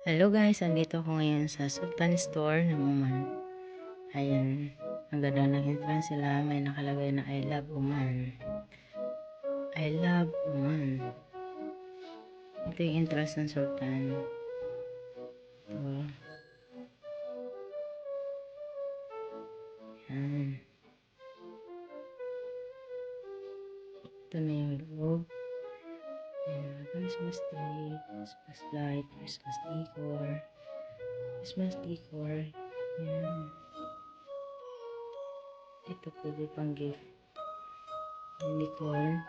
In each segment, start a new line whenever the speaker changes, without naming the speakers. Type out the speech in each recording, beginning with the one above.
Hello guys, andito ako ngayon sa Sultan Store ng Oman. Ayan, ang ganda ng entrance sila. May nakalagay na I love Oman. I love Oman. Ito yung entrance ng Sultan. Ito. Ayan. Ito na yung loob. Ayan, Christmas tree, Christmas light, Christmas decor. Christmas decor. Ayan. Ito pwede pang gift. Unicorn.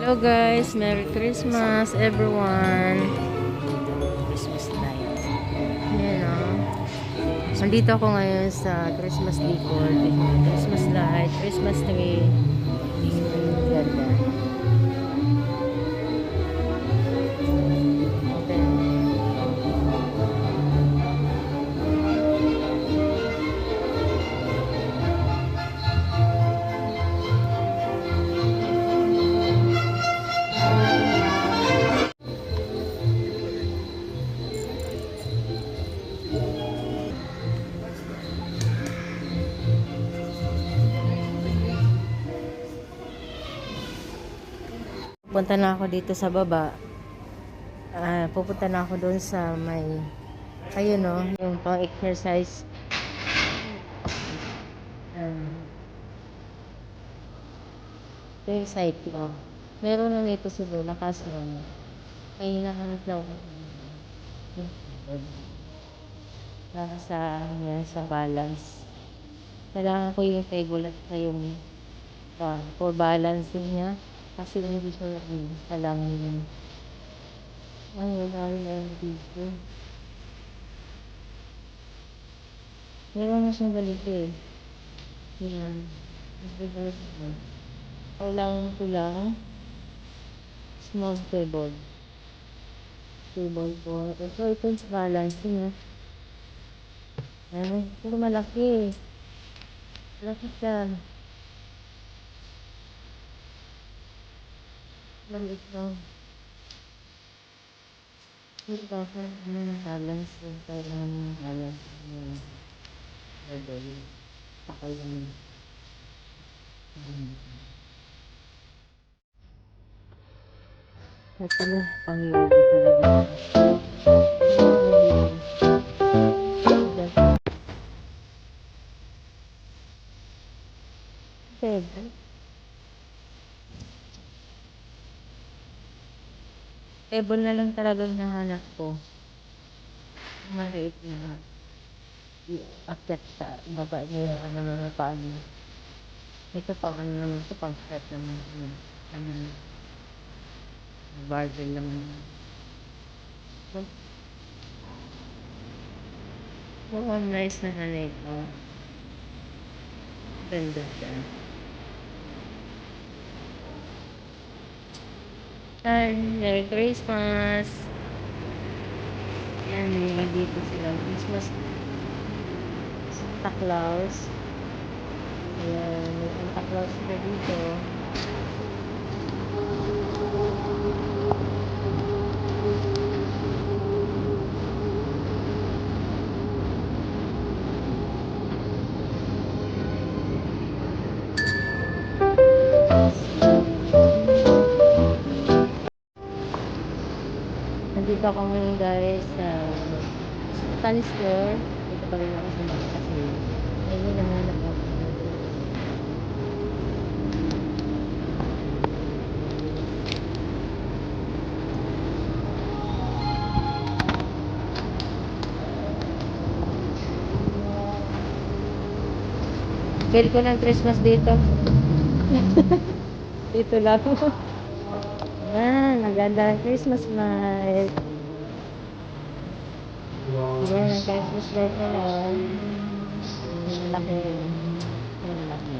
Hello guys, Merry Christmas everyone. Christmas light. Ayan o. Nandito ako ngayon sa Christmas decor. Christmas light, Christmas tree. Ganda. Punta na ako dito sa baba. Pupunta na ako doon sa may ayun o, yung pang exercise. Ito yung site ko. Meron na nito siguro, kaso may hinahanap na ako. Para sa balance. Kailangan ko yung table at yung for balancing niya. Kasi hindi siya kailangan yun. Ay, wala rin dito. Meron na siyang ganito eh. Yan. Kailangan ko lang small table. Table for. Ito yung balancing. Pero malaki. Malaki siya. Maliit lang. Ito kasi balance yung kailangan ng balance yung level. Takal lang. Ito lang pang-yoga talaga. Table. Table na lang talagang nahanap ko. Maliit na. I-accept sa baba niya. Ano na paano. Ito pang ano naman ito. Pang set naman. Ano. Barbell naman. Oo, nice na ito. Ganda siya. Hi, Merry Christmas! Yan, dito sila. Christmas Santa Claus. Ayan, may Santa Claus na dito. Nandito ako ngayon guys sa Sultan Store. Dito pa rin ako sa mga kasi ayun naman ako. Feel ko ng Christmas dito. Dito lang. Ang ganda ng Christmas light. Ayan, ang Christmas light na lang. Ang laki. Ang laki.